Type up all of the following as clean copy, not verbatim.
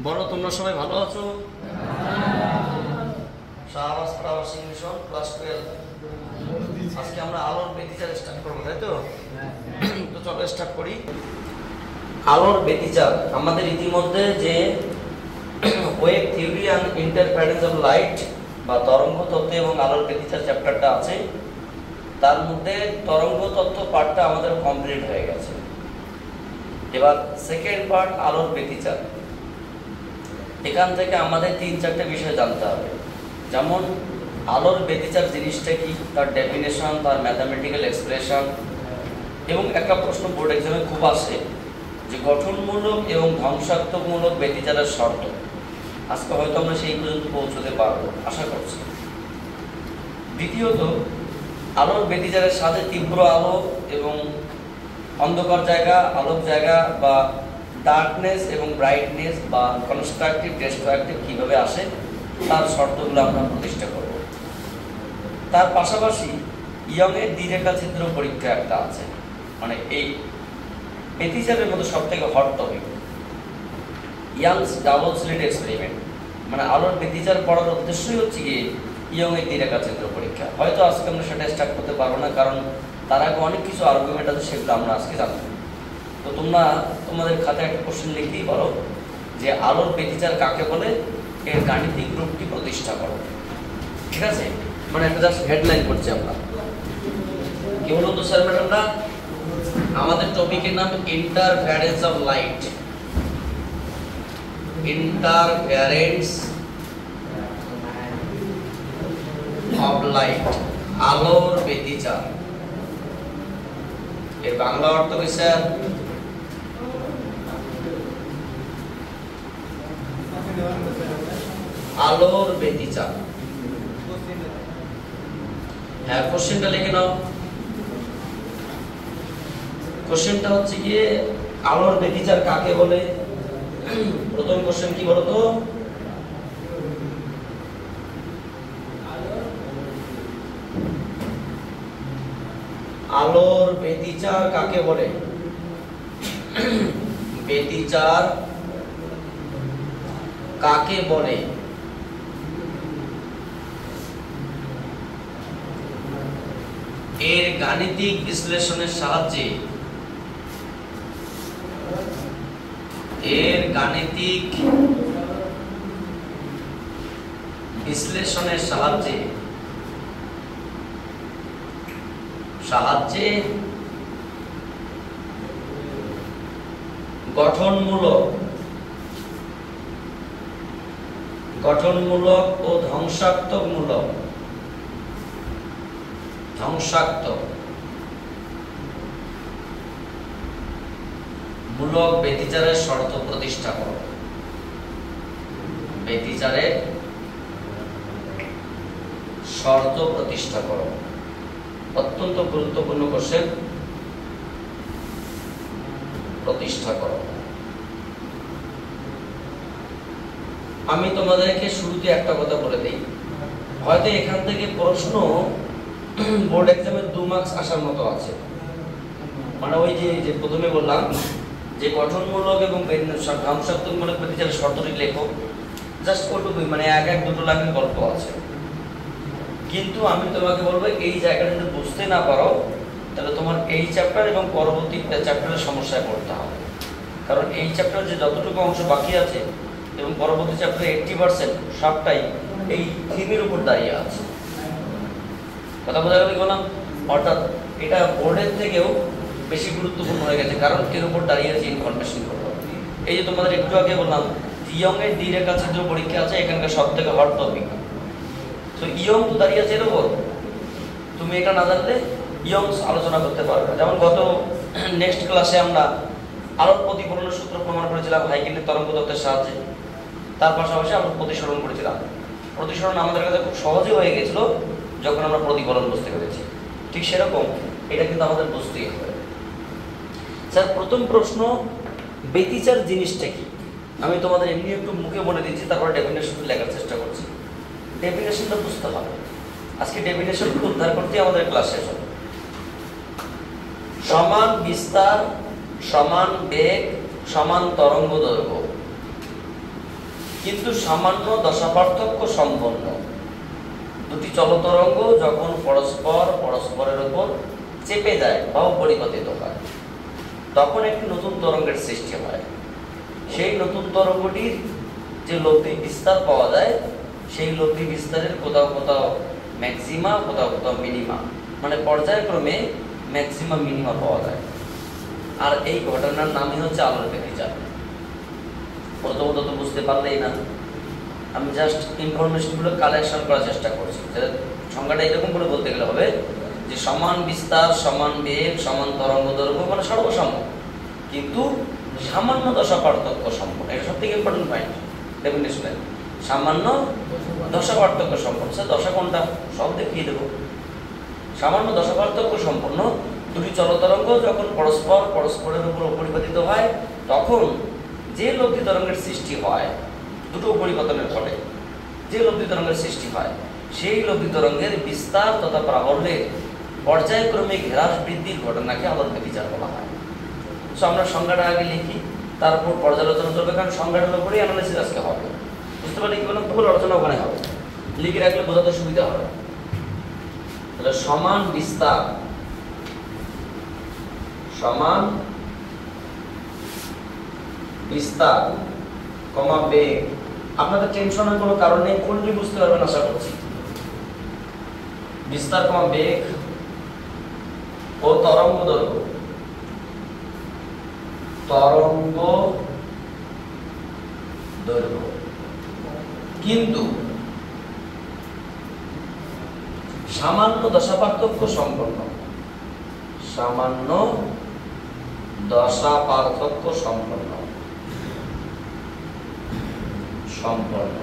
বলো তোমরা সবাই ভালো আছো? শাহবাজ আবাসিক মিশন ক্লাস 12। আজকে আমরা আলোর ব্যতিচার স্টার্ট করবো, তাই তো? তো চলো স্টার্ট করি। আলোর ব্যতিচার আমাদের ইতিমধ্যে যে wave theory and interference of light বা তরঙ্গ তত্ত্ব এবং আলোর ব্যতিচার চ্যাপ্টারটা আছে, তার মধ্যে তরঙ্গ তত্ত্ব পার্টটা আমাদের কমপ্লিট হয়ে গেছে। এবার সেকেন্ড পার্ট আলোর ব্যতিচার। এখান থেকে আমাদের 3-4টে বিষয় জানতে হবে, যেমন আলোর ব্যতিচার জিনিসটা কি, তার ডেফিনেশন, তার ম্যাথামেটিক্যাল এক্সপ্রেশন, এবং একটা প্রশ্ন বোর্ড এক্সামে খুব আসে যে গঠনমূলক এবং ধ্বংসাত্মকমূলক ব্যতিচারের শর্ত। আজকে হয়তো আমরা সেই পর্যন্ত পৌঁছতে পারবো, আশা করছি। দ্বিতীয়ত, আলোর ব্যতিচারের সাথে তীব্র আলো এবং অন্ধকার জায়গা, আলোক জায়গা বা ডার্কনেস এবং ব্রাইটনেস বা কনস্ট্রাকটিভ ডিস্ট্রাকটিভ কীভাবে আসে তার শর্তগুলো আমরা প্রতিষ্ঠা করব। তার পাশাপাশি ইয়ংয়ের দ্বিরেখাচিত্র পরীক্ষা একটা আছে, মানে এই ব্যতিচারের মধ্যে সবথেকে hot topic youngs double slit experiment. মানে আলোর ব্যতিচার পড়ার উদ্দেশ্যই হচ্ছে কি ইয়ংয়ের দ্বিরেখাচিত্র পরীক্ষা। হয়তো আজকে আমরা সেটা স্টার্ট করতে পারবো না, কারণ তার আগে অনেক কিছু আর্গুমেন্ট আছে, সেগুলো আমরা আজকে জানবো। তো তোমরা তোমাদের খাতায় একটা কোশ্চেন লিখতেই পারো যে আলোর ব্যতিচার কাকে বলে, এর গাণিতিক রূপটি প্রতিষ্ঠা করো। ঠিক আছে, মানে একটা জাস্ট হেডলাইন করছি আমরা। কি বলুন তো স্যার ম্যাডামরা? আমাদের টপিকের নাম interference of light. Interference of light, আলোর ব্যতিচার। এর বাংলা অর্থ কি স্যার? আলোর ব্যতিচার। হ্যাঁ, কোশ্চেনটা লিখে নাও। কোশ্চেনটা হচ্ছে গিয়ে আলোর ব্যতিচার কাকে বলে। প্রথম কোশ্চেন কি বলতো? আলোর ব্যতিচার কাকে বলে? ব্যতিচার কাকে বলে? এর গাণিতিক বিশ্লেষণের সাহায্যে, এর গাণিতিক বিশ্লেষণের সাহায্যে গঠনমূলক ও ধ্বংসাত্মকমূলক ব্যতিচারের শর্ত প্রতিষ্ঠা করো। ব্যতিচারের শর্ত প্রতিষ্ঠা করো। অত্যন্ত গুরুত্বপূর্ণ কোশ্চেন। প্রতিষ্ঠা করো। আমি তোমাদেরকে শুরুতে একটা কথা বলে দিই, হয়তো এখান থেকে প্রশ্ন বোর্ড এক্সামে 2 মার্কস আসার মতো আছে। মানে ওই যে প্রথমে বললাম যে গঠনমূলক এবং ধ্বংসাত্মকমূলক ব্যতিচারের শর্তটি লেখো, জাস্ট ওটুকুই, মানে 1-2 লাইনের গল্প আছে। কিন্তু আমি তোমাকে বলবো এই জায়গাটা যদি বুঝতে না পারো তাহলে তোমার এই চ্যাপ্টার এবং পরবর্তী চ্যাপ্টারের সমস্যায় পড়তে হবে। কারণ এই চ্যাপ্টার যে যতটুকু অংশ বাকি আছে এবং পরবর্তী চ্যাপ্টারে 80% সবটাই এই থিমের উপর দাঁড়িয়ে আছে। কথা বোঝা গেল কি বললাম? অর্থাৎ এটা বোর্ডের থেকেও বেশি গুরুত্বপূর্ণ হয়ে গেছে, কারণ এর উপর দাঁড়িয়ে আছে ইনফরমেশন করতে হবে। এই যে তোমাদের একটু আগে বললাম ইয়ংয়ের দ্বিরেখাচিত্র পরীক্ষা আছে, এখানকার সব থেকে হট টপিক। তো ইয়ং তো দাঁড়িয়ে আছে এর উপর, তুমি এটা না জানলে ইয়ংস আলোচনা করতে পারবে। যেমন গত নেক্সট ক্লাসে আমরা আলোর প্রতিফলনের সূত্র প্রমাণ করেছিলাম হাইগেনের তরঙ্গ তত্ত্বের সাহায্যে। তার পাশাপাশি আমরা প্রতিসরণ করেছিলাম। প্রতিসরণ আমাদের কাছে খুব সহজে হয়ে গেছিল যখন আমরা প্রতিফলন বুঝতে পেরেছি। ঠিক সেরকম এটা কিন্তু আমাদের বুঝতেই হবে। স্যার, প্রথম প্রশ্ন, ব্যতিচার জিনিসটা কি? আমি তোমাদের এমনি একটু মুখে বলে দিচ্ছি, তারপরে ডেফিনেশন লেখার চেষ্টা করছি। ডেফিনেশনটা বুঝতে হবে। আজকে ডেফিনেশন উদ্ধার করতে আমাদের ক্লাস শেষ হবে। সমান বিস্তার, সমান বেগ, সমান তরঙ্গ দৈর্ঘ্য। কিন্তু সামান্য দশা পার্থক্য সম্পন্ন দুটি চলতরঙ্গ যখন পরস্পরের উপর চেপে যায় বা পরিবর্তিত হয়, তখন একটি নতুন তরঙ্গের সৃষ্টি হয়। সেই নতুন তরঙ্গটির যে লব্ধি বিস্তার পাওয়া যায়, সেই লব্ধি বিস্তারের কোথাও কোথাও ম্যাক্সিমা, কোথাও কোথাও মিনিমা, মানে পর্যায়ক্রমে ম্যাক্সিমা মিনিমা পাওয়া যায়। আর এই ঘটনার নামই হচ্ছে আলোর ব্যতিচার। প্রথমত তো বুঝতে পারলেই না, আমি জাস্ট ইনফরমেশনগুলো কালেকশন করার চেষ্টা করছি। সংজ্ঞাটা এরকম করে বলতে গেলে হবে যে সমান বিস্তার, সমান বেগ, সমান তরঙ্গ দৈর্ঘ্য, মানে সর্বসম, কিন্তু সামান্য দশা পার্থক্য সম্পন্ন। এটা সব থেকে ইম্পর্টেন্ট পয়েন্ট ডেফিনেশনে। সামান্য দশা পার্থক্য সম্পন্ন। সে দশা কোনটা সব দেখিয়ে দেবো। সামান্য দশা পার্থক্য সম্পন্ন দুটি চলতরঙ্গ যখন পরস্পরের উপর পরিবর্তিত হয়, তখন যে লব্ধি তরঙ্গের সৃষ্টি হয়, দুটো পরিবর্তনের ফলে যে লব্ধি তরঙ্গের সৃষ্টি হয়, সেই লব্ধি তরঙ্গের বিস্তার তথা প্রাবল্যের পর্যায়ক্রমিক হ্রাস বৃদ্ধির ঘটনাকে আলোর ব্যতিচার বলা হয়। সো আমরা সংজ্ঞাটা আগে লিখি, তারপর পর্যালোচনা চলবে, কারণ সংজ্ঞাটার উপরেই অ্যানালাইসিস আজকে হবে। বুঝতে পারলে কি কোনো ভুল আলোচনা ওখানে হবে, লিখে রাখলে বোঝাতে সুবিধা হবে। তাহলে সমান বিস্তার, সমান বিস্তার কমা বেগ। আপনাদের টেনশনের কোনো কারণ নেই, কোনটি বুঝতে পারবেন আশা করছি। বিস্তার কমা বেগ ও তরঙ্গ দৈর্ঘ্য, তরঙ্গ দৈর্ঘ্য কিন্তু সামান্য দশা পার্থক্য সম্পন্ন, সামান্য দশা পার্থক্য সম্পন্ন সম্পন্ন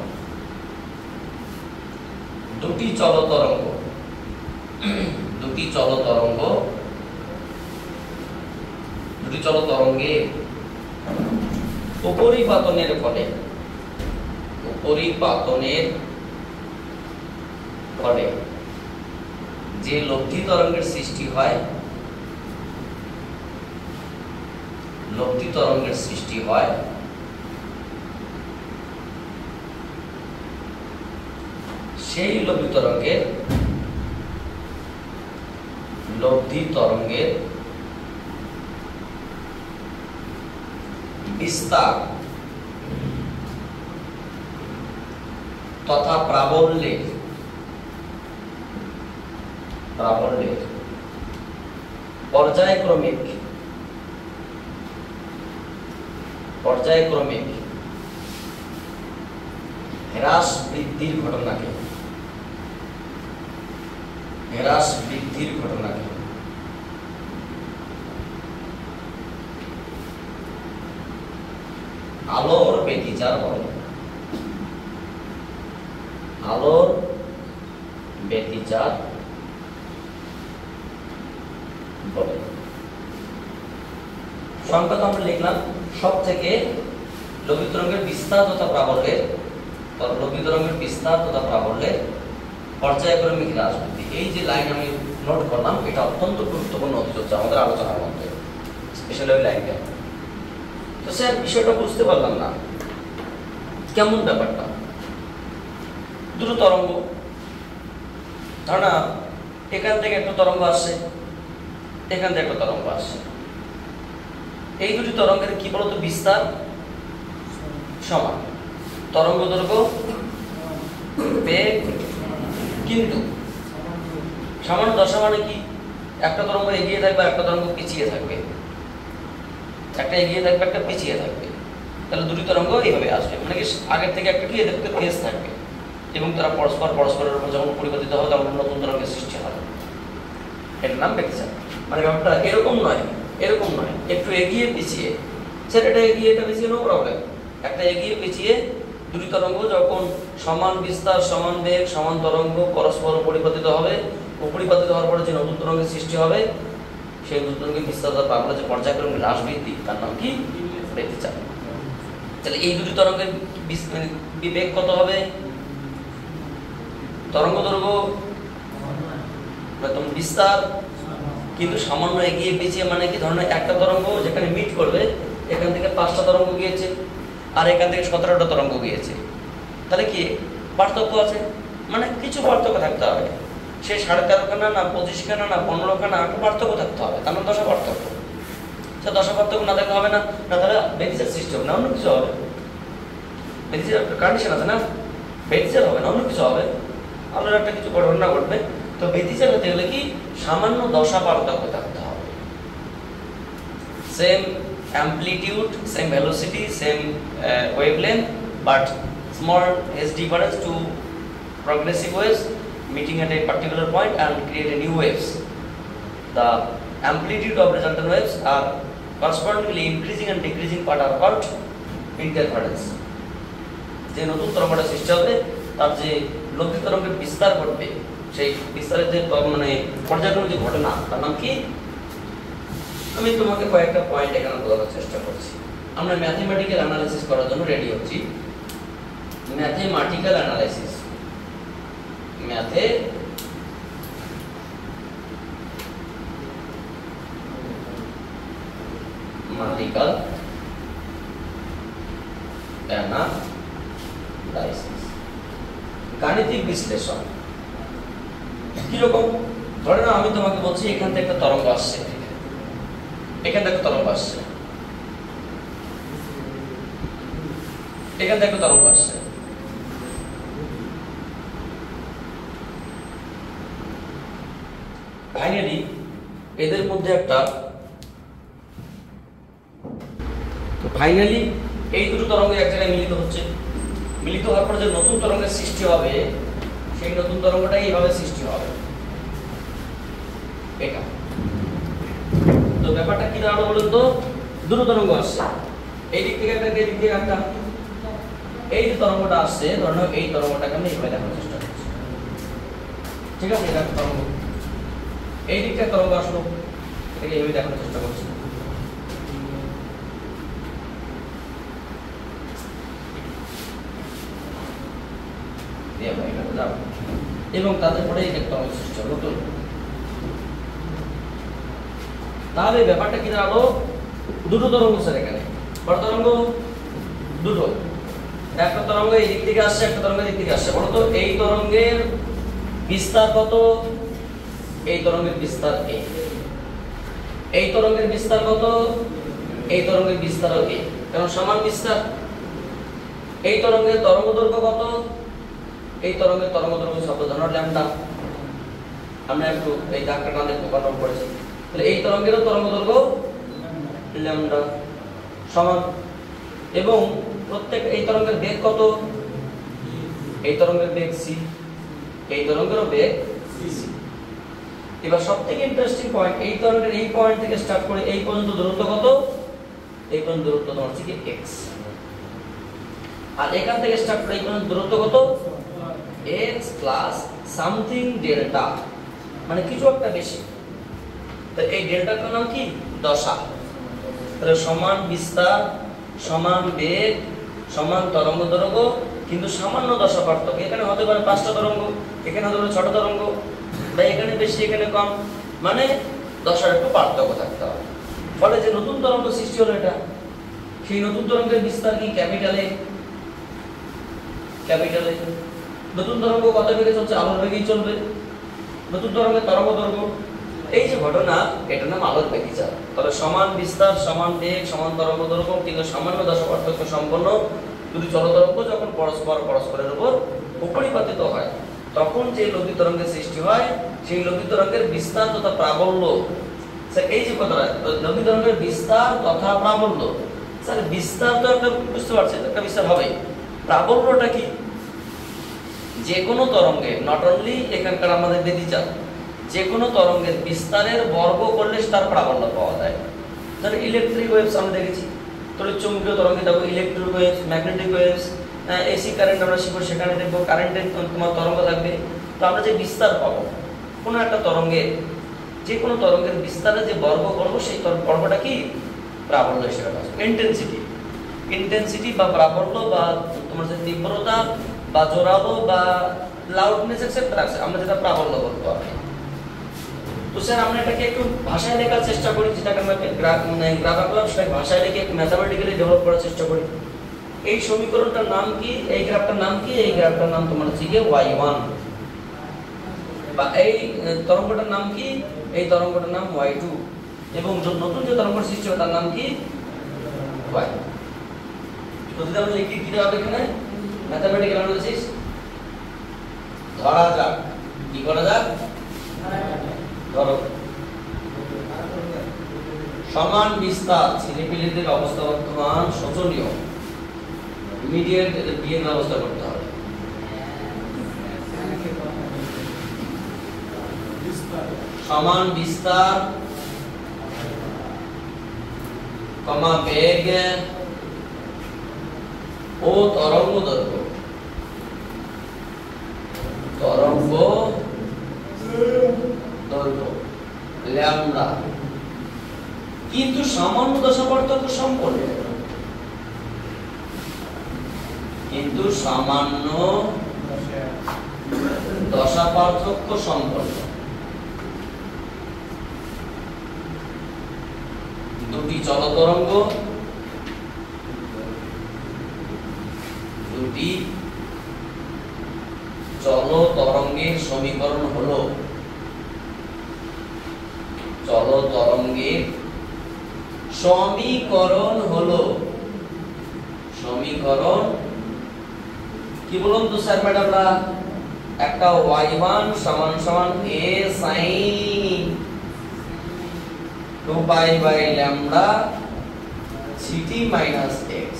দুটি চলতরঙ্গ, দুটি চলতরঙ্গে উপরিপাতনের ফলে যে লব্ধি তরঙ্গের সৃষ্টি হয়, সেই লব্ধি তরঙ্গের বিস্তার তথা প্রাবল্যের পর্যায়ক্রমিক হ্রাস বৃদ্ধির ঘটনাকে আলোর ব্যতিচার বলে। আলোর ব্যতিচার বলে। সংখ্যা তো আমরা লিখলাম, সব থেকে লব্ধি তরঙ্গের বিস্তার তথা প্রাবল্যের পর্যায়ক্রমিক হ্রাস বৃদ্ধি। এই যে লাইন আমি নোট করলাম, এটা অত্যন্ত গুরুত্বপূর্ণ হচ্ছে আমাদের আলোচনার মধ্যে, স্পেশালি ওই লাইনটা। তো স্যার বিষয়টা বুঝতে পারলাম না, কেমন ব্যাপারটা? দুটো তরঙ্গ, ধারণা এখান থেকে একটা তরঙ্গ আসছে, এখান থেকে একটা তরঙ্গ আসছে। এই দুটি তরঙ্গের কি বলতো বিস্তার সমান, তরঙ্গ দৈর্ঘ্য বেগ কিন্তু সামান্য দশা, মানে কি একটা তরঙ্গ এগিয়ে থাকবে, একটা তরঙ্গ পিছিয়ে থাকবে, একটা এগিয়ে থাকবে, একটা পিছিয়ে থাকবে। তাহলে দুটি তরঙ্গ এইভাবে আসবে, মানে কি আগের থেকে একটা কি এদের ফেজ থাকবে, এবং তারা পরস্পরের উপর যখন পরিবর্তিত হবে তখন নতুন তরঙ্গের সৃষ্টি হয়। এটার নাম ব্যতিচার। মানে ব্যাপারটা এরকম নয়, একটু এগিয়ে পিছিয়ে, স্যার এটা এগিয়ে এটা পিছিয়ে নো প্রবলেম। একটা এগিয়ে পিছিয়ে দুটি তরঙ্গ যখন সমান বিস্তার, সমান বেগ, সমান তরঙ্গ পরস্পর পরিবর্তিত হবে, পরিবর্তিত হওয়ার পরে যে নতুন তরঙ্গের সৃষ্টি হবে, সেই নতুন তরঙ্গের বিস্তার পাবলা যে পর্যায়ক্রমিক হ্রাস বৃদ্ধি, তার নাম কি ব্যতিচার। তাহলে এই দুটি তরঙ্গের বেগ কত হবে? তরঙ্গ দৈর্ঘ্য বিস্তার কিন্তু সামান্য এগিয়ে পিছিয়ে, মানে কি ধরনের একটা তরঙ্গ যেখানে মিট করবে, এখান থেকে 5টা তরঙ্গ গিয়েছে, আর এখান থেকে 17টা তরঙ্গ গিয়েছে, তাহলে কি পার্থক্য আছে, মানে কিছু পার্থক্য থাকতে হবে। সে 13.5 খানা না 25 খানা না 15 খানা, একটা পার্থক্য থাকতে হবে, তার মানে দশা পার্থক্য। সে দশা পার্থক্য না থাকলে হবে না, না তাহলে বেদিচার সৃষ্টি হবে না, অন্য কিছু হবে। বেদিচার কন্ডিশন আছে না, বেদিচার হবে না, অন্য কিছু হবে, আলোর একটা কিছু ঘটনা ঘটবে। তো বেদিচার হতে গেলে কি সামান্য দশা পার্থক্য থাকতে হবে। Same amplitude, same velocity, same wavelength, but small has difference to progressive waves meeting at a particular point and create a new waves. The amplitude of resultant waves are correspondingly increasing and decreasing part are called interference. যে নতুন তরঙ্গটা সৃষ্টি হবে তার যে লব্ধি তরঙ্গের বিস্তার ঘটবে, সেই বিস্তারের যে মানে পর্যায়ক্রমিক যে ঘটনা, তার নাম কি? আমি তোমাকে কয়েকটা পয়েন্ট এখানে বলার চেষ্টা করছি। আমরা ম্যাথমেটিক্যাল অ্যানালাইসিস করার জন্য রেডি হচ্ছি। ম্যাথমেটিক্যাল অ্যানালাইসিস, ম্যাথমেটিক্যাল অ্যানালাইসিস, গাণিতিক বিশ্লেষণ। কিরকম? ধরে নাও আমি তোমাকে বলছি এখান থেকে একটা তরঙ্গ আসছে, এখান থেকে তরঙ্গ আসছে, এখান থেকে তরঙ্গ আসছে। ফাইনালি এদের মধ্যে একটা, ফাইনালি এই দুটো তরঙ্গ এক জায়গায় মিলিত হচ্ছে। মিলিত হওয়ার পর যে নতুন তরঙ্গের সৃষ্টি হবে, সেই নতুন তরঙ্গটা এইভাবে সৃষ্টি হবে, এটা। তো ব্যাপারটা কি দাঁড়ালো বলুন তো? দুটো তরঙ্গ আসছে, এই দিক থেকে একটা, এই দিক থেকে একটা। এই যে তরঙ্গটা আসছে, ধরো এই তরঙ্গটাকে আমি এইভাবে দেখানোর চেষ্টা করছি, ঠিক আছে? এটা তরঙ্গ, এই দিকটা তরঙ্গ আসলো, এটাকে এইভাবে দেখানোর চেষ্টা করছি। এবং তাদের পরে এই একটা তরঙ্গ সৃষ্টি হলো নতুন। তাহলে ব্যাপারটা কি দাঁড়ালো? দুটো তরঙ্গ স্যার এখানে, বড় তরঙ্গ দুটো, একটা তরঙ্গ এই দিক থেকে আসছে, একটা তরঙ্গ এই দিক থেকে আসছে। বলো তো এই তরঙ্গের বিস্তার কত? এই তরঙ্গের বিস্তার a, এই তরঙ্গের বিস্তার কত? এই তরঙ্গের বিস্তারও a, কারণ সমান বিস্তার। এই তরঙ্গের তরঙ্গ দৈর্ঘ্য কত? এই তরঙ্গের তরঙ্গ দৈর্ঘ্য শব্দ ধরো ল্যামডা, আমরা একটু এই দাগটা না দেখতে কন্ট্রোল করেছি। তাহলে এই তরঙ্গেরও তরঙ্গ দৈর্ঘ্য ল্যামডা সমান। এবং প্রত্যেক এই তরঙ্গের বেগ কত? এই তরঙ্গের বেগ c, এই তরঙ্গেরও বেগ c। এবার সবথেকে ইন্টারেস্টিং পয়েন্ট, এই তরঙ্গের এই পয়েন্ট থেকে স্টার্ট করে এই পর্যন্ত দূরত্ব কত? এই পর্যন্ত দূরত্ব তোমার হচ্ছে কি x, আর এখান থেকে স্টার্ট করে এই পর্যন্ত দূরত্ব কত? x প্লাস সামথিং ডেল্টা, মানে কিছু একটা বেশি। তো এই ডেল্টার নাম কি? দশা। তাহলে সমান বিস্তার, সমান বেগ, সমান তরঙ্গ দৈর্ঘ্য, কিন্তু সামান্য দশা পার্থক্য। এখানে হতে পারে 5টা তরঙ্গ, এখানে হতে পারে 6টা তরঙ্গ, বা এখানে বেশি এখানে কম, মানে দশার একটু পার্থক্য থাকতে হবে। ফলে যে নতুন তরঙ্গ সৃষ্টি হলো এটা, সেই নতুন তরঙ্গের বিস্তার কি? ক্যাপিটালে, ক্যাপিটালে। নতুন তরঙ্গ কত বেগে চলছে? আলোর বেগেই চলবে। নতুন তরঙ্গের তরঙ্গ দৈর্ঘ্য, এই যে ঘটনা, এটা নাম আলোর বেগিচার। তবে সমান বিস্তার, সমান বেগ, সমান তরঙ্গ দৈর্ঘ্য, কিন্তু সামান্য দশা পার্থক্য সম্পন্ন দুটি চলতরঙ্গ যখন পরস্পরের উপর উপরিপাতিত হয়, তখন যে লব্ধি তরঙ্গের সৃষ্টি হয়, সেই লব্ধি তরঙ্গের বিস্তার তথা প্রাবল্য। স্যার এই যে কথাটা, লব্ধি তরঙ্গের বিস্তার তথা প্রাবল্য, স্যার বিস্তার তো একটা বুঝতে পারছেন, একটা বিস্তার হবে। প্রাবল্যটা কি? যে কোনো তরঙ্গের, নট অনলি এখানকার আমাদের বেদিচার, যে কোনো তরঙ্গের বিস্তারের বর্গ করলে তার প্রাবল্য পাওয়া যায়। ধরো ইলেকট্রিক ওয়েভস আমরা দেখেছি, তড়িৎচুম্বকীয় তরঙ্গে দেখো electric waves, magnetic waves, AC current আমরা শিখবো, সেখানে দেখবো কারেন্টের তোমার তরঙ্গ থাকবে। তো আমরা যে বিস্তার পাবো কোনো একটা তরঙ্গের, যে কোনো তরঙ্গের বিস্তারে যে বর্গ করবো, সেই বর্গটা কি? প্রাবল্য হিসেবে পাবো। ইন্টেন্সিটি, ইন্টেন্সিটি বা প্রাবল্য বা তোমার যে তীব্রতা বা জোরালো বা লাউডনেস এক্সেট্রা আছে, আমরা যেটা প্রাবল্য বলতে পারি। তো স্যার আমরা এটাকে একটু ভাষায় লেখার চেষ্টা করি, যেটাকে আমরা গ্রাফ আঁকলাম, সেটাকে ভাষায় লিখে ম্যাথমেটিক্যালি ডেভেলপ করার চেষ্টা করি। এই সমীকরণটার নাম কি, এই গ্রাফটার নাম কি, এই গ্রাফটার নাম তোমার হচ্ছে কি y1, বা এই তরঙ্গটার নাম কি, এই তরঙ্গটার নাম y2, এবং নতুন যে তরঙ্গ সৃষ্টি হবে তার নাম কি y। তো যদি আমরা লিখি কি হবে এখানে ম্যাথমেটিক্যাল অ্যানালিসিস, ধরা যাক কি করা যাক, ধরো সমান বিস্তার ছেলেপিলেদের অবস্থা বর্তমান শোচনীয়, ইমিডিয়েট এদের বিয়ের ব্যবস্থা করতে হবে। সমান বিস্তার কমা বেগ ও তরঙ্গ দৈর্ঘ্য, তরঙ্গ দৈর্ঘ্য ল্যামডা, কিন্তু সামান্য দশা পার্থক্য সম্পন্ন, কিন্তু সামান্য দশা পার্থক্য সম্পন্ন। দুটি চলতরঙ্গ, দুটি চলতরঙ্গের সমীকরণ হলো, চলতরঙ্গের সমীকরণ হলো, সমীকরণ কি বলুন তো স্যার ম্যাডামরা, একটা y1 সমান সমান a sin 2 pi by lambda ct minus x,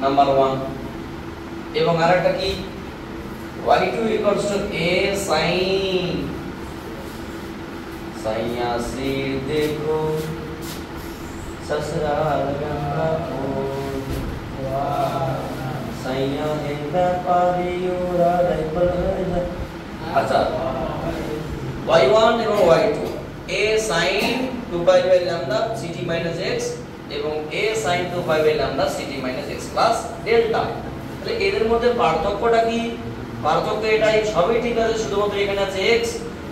number 1। এবং আরেকটা কি y2 equals to a sin साइया सिर देखो ससुराल गंगा फूल साइया है व्यापारी ओरा राइफल है। अच्छा y1 এবং y2 a sin 2 pi by lambda ct minus x এবং a sin 2 pi by lambda ct minus x plus delta। তাহলে এদের মধ্যে পার্থক্যটা কি, পার্থক্য এটাই, সবই ঠিক আছে, শুধুমাত্র এখানে আছে x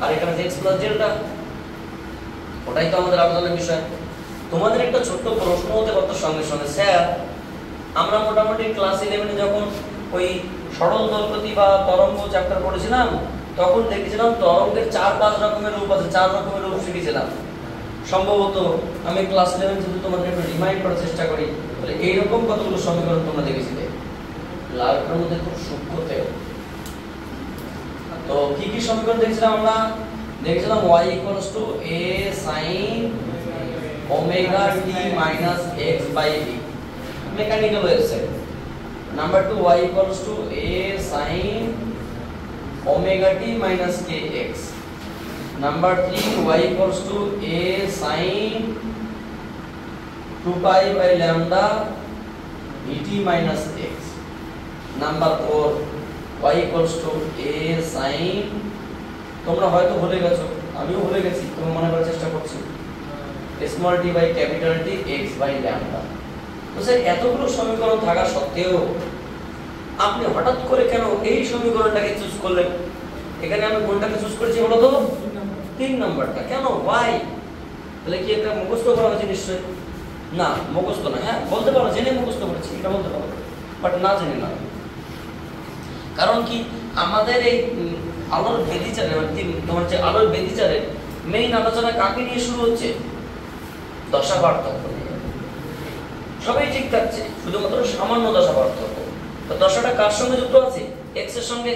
আর এখানে আছে x plus delta, ওটাই তো আমাদের আলোচনার বিষয়। তোমাদের একটা ছোট্ট প্রশ্ন হতে পারতো সঙ্গে সঙ্গে, স্যার আমরা মোটামুটি ক্লাস 11 এ যখন ওই সরল দলগতি বা তরঙ্গ চ্যাপ্টার পড়েছিলাম তখন দেখেছিলাম তরঙ্গের 4-5 রকমের রূপ আছে, 4 রকমের রূপ শিখেছিলাম সম্ভবত। আমি ক্লাস 11 যদি তোমাদের একটু রিমাইন্ড করার চেষ্টা করি, তাহলে এইরকম কতগুলো সমীকরণ তোমরা দেখেছিলে, লালটার মধ্যে খুব সূক্ষ্মতে। তো কি কি সমীকরণ দেখছিলাম আমরা, দেখছিলাম y equals to a sin omega t minus x by v, mechanical waves। Number 2 y equals to a sin omega t minus kx। Number 3 y equals to a sin 2 pi by lambda vt minus x। Number 4 y equals to a sin, তোমরা হয়তো ভুলে গেছো, আমিও ভুলে গেছি, তোমরা মনে করার চেষ্টা করছি, small t by capital T x by lambda. তো স্যার এতগুলো সমীকরণ থাকা সত্ত্বেও আপনি হঠাৎ করে কেন এই সমীকরণটাকে চুজ করলেন? এখানে আমি কোনটাকে চুজ করেছি বলো তো? 3 নাম্বারটা। কেন, why? তাহলে কি একটা মুখস্থ করা হয়েছে? নিশ্চয়ই না, মুখস্থ না। হ্যাঁ বলতে পারো জেনে মুখস্থ করেছি, এটা বলতে পারো, বাট না জেনে না। কারণ কি আমাদের এই আলোর ব্যতিচারে, তোমার যে আলোর ব্যতিচারের মেইন আলোচনা কাকে নিয়ে শুরু হচ্ছে? দশা পার্থক্য নিয়ে। সবাই ঠিক থাকছে, শুধুমাত্র সামান্য দশা পার্থক্য। তো দশাটা কার সঙ্গে যুক্ত আছে? x এর সঙ্গে।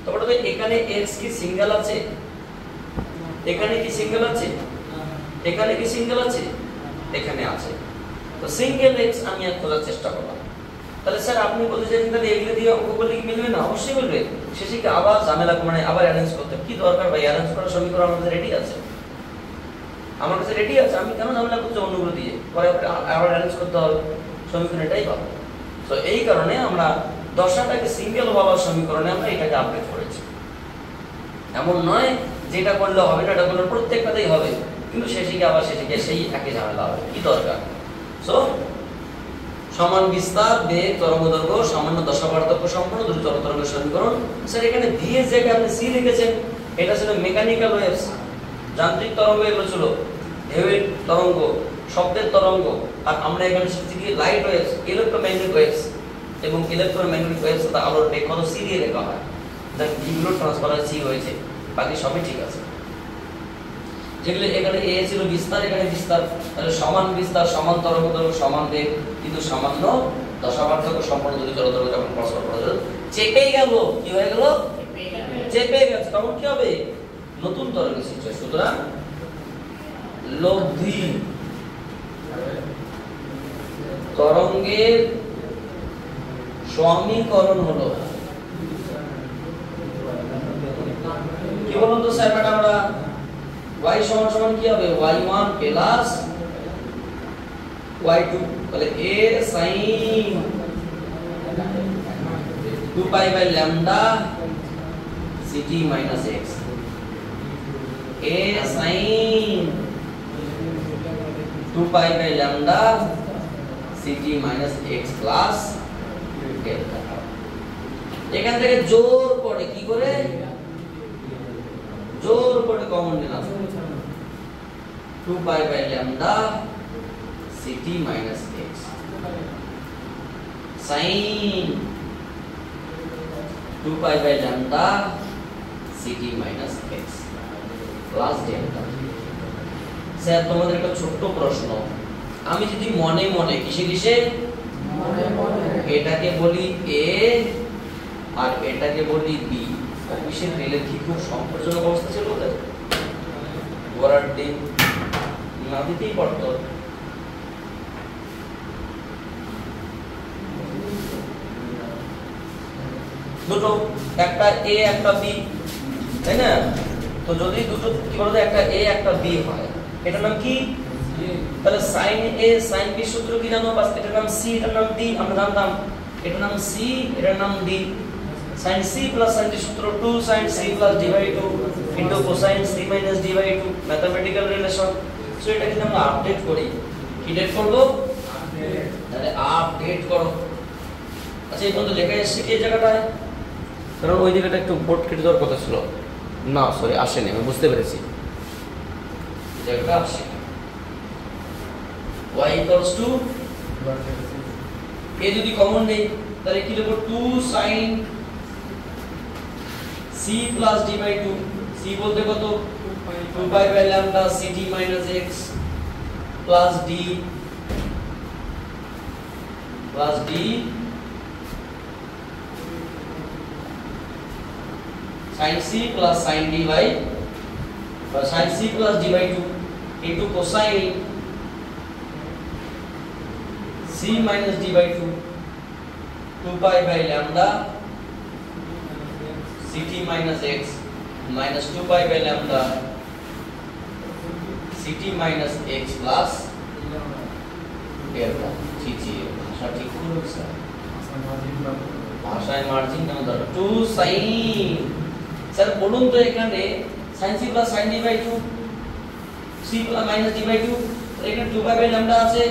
তারপরে তো এখানে x কি সিঙ্গেল আছে, এখানে কি সিঙ্গেল আছে, এখানে কি সিঙ্গেল আছে, এখানে আছে। তো সিঙ্গেল x আমি আর খোঁজার চেষ্টা করলাম। তাহলে স্যার আপনি বলতে চাইছেন তাহলে এগুলো দিয়ে অঙ্ক করলে কি মিলবে না? অবশ্যই মিলবে। শেষে কি আবার ঝামেলা, মানে আবার অ্যারেঞ্জ করতে কি দরকার ভাই? অ্যারেঞ্জ করার সমীকরণ আমার কাছে রেডি আছে, আমার কাছে রেডি আছে। আমি কেন ঝামেলা করতে অন্যগুলো দিয়ে, পরে আবার অ্যারেঞ্জ করতে হবে সমীকরণ, এটাই পাবো। তো এই কারণে আমরা দশাটাকে সিঙ্গেল বলার সমীকরণে আমরা এটাকে আপডেট করেছি। এমন নয় যেটা করলে হবে না, এটা করলে প্রত্যেকটাতেই হবে, কিন্তু শেষে আবার শেষে সেই একই ঝামেলা হবে, কি দরকার? সো সমান বিস্তার, বেগ, তরঙ্গদৈর্ঘ্য, সামান্য দশা পার্থক্য সম্পন্ন দুটি তরঙ্গের সমীকরণ। স্যার এখানে ভি এর জায়গায় আপনি সি লিখেছেন, এটা ছিল মেকানিক্যাল ওয়েভস, যান্ত্রিক তরঙ্গ। এগুলো ছিল ঢেউয়ের তরঙ্গ, শব্দের তরঙ্গ। আর আমরা এখানে শিখছি কি লাইট ওয়েভস, ইলেকট্রোম্যাগনেটিক ওয়েভস, এবং ইলেকট্রোম্যাগনেটিক ওয়েভস তা আলোর বেগ কত সি দিয়ে লেখা হয়, দেন এগুলো ট্রান্সফার সি হয়েছে, বাকি সবই ঠিক আছে। যেগুলো এখানে এ ছিল বিস্তার, এখানে বিস্তার, তাহলে সমান বিস্তার সমান তরঙ্গ দৈর্ঘ্য সমান বেগ, কিন্তু সামান্য দশাপার্থক্য সম্পন্ন যদি জড়তা যখন পরস্পর পরস্পর চেপে গেল, কি হয়ে গেল, চেপে গেছে, তখন কি হবে, নতুন তরঙ্গের সৃষ্টি হয়। সুতরাং লব্ধি তরঙ্গের সমীকরণ হলো কি বলুন তো স্যার ম্যাডামরা, y সমান সমান কি হবে, y1 প্লাস y2, তাহলে a sin 2 pi by lambda ct minus x, a sin 2 pi by lambda ct minus x plus delta. এখান থেকে জোর করে কি করে, জোর করে কমন নিলাম 2 pi by lambda ct minus x sin 2 pi by lambda ct minus x plus delta. Sir তোমাদের একটা ছোট্ট প্রশ্ন, আমি যদি মনে মনে কিসে কিসে এটাকে বলি a আর এটাকে বলি b, অফিসের রেলের কি খুব সংকটজনক অবস্থা ছিল ওদের, ঘোড়ার ডিম না দিতেই পারত। দুটো, একটা a একটা b, তাই না? তো যদি দুটো কি বলতো একটা a একটা b হয়, এটার নাম কি, তাহলে sin a sin b সূত্র কি জানো, বাস এটার নাম c এটার নাম d, আমরা জানতাম এটার নাম c এটার নাম d। sin c plus sin d সূত্র 2 sin c plus d by 2 into cosine c minus d by 2, mathematical relation. So এটা যদি আমরা আপডেট করি, কি ডেট করব, তাহলে আপডেট করো। আচ্ছা এই পর্যন্ত লেখা এসেছে কি এই জায়গাটায়, কারণ ওই জায়গাটা একটু বোর্ড কেটে দেওয়ার কথা ছিল, না সরি আসেনি, আমি বুঝতে পেরেছি এই জায়গাটা আসে। y equals to a যদি কমন নেই তাহলে কি লিখব, 2 sin c plus d by 2, c বলতে কত, 2 pi by lambda ct minus x plus d sin c plus sin d by sin c plus d by 2 into cosine c minus d by 2 2 pi by lambda ct minus x minus 2 pi by lambda ct minus x plus delta। ভাষা ঠিক হলো sir, ভাষায় margin কেন দরকার, 2 sin, sir বলুন তো এখানে sin c plus sin d by 2 c plus minus d by 2, এখানে 2 pi by lambda আছে,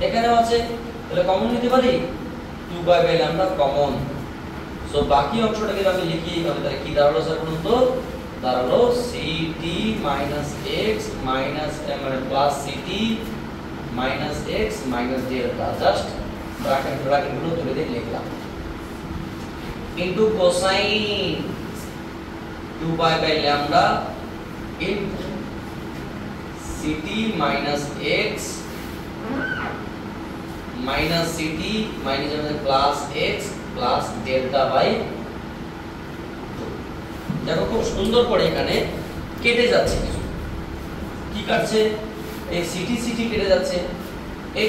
এখানেও আছে, তাহলে কমন নিতে পারি 2 pi by lambda common. So বাকি অংশটাকে আমি লিখি, তাহলে কি দাঁড়ালো স্যার বলুন তো, দাঁড়ালো ct minus x minus মানে plus ct minus x minus delta, just bracket গুলো তুলে দিয়ে লিখলাম, into cosine 2 pi by lambda into ct minus x minus ct minus plus x plus delta by 2। দেখো খুব সুন্দর করে এখানে কেটে যাচ্ছে, কিছু কি কাটছে, এই ct ct কেটে যাচ্ছে,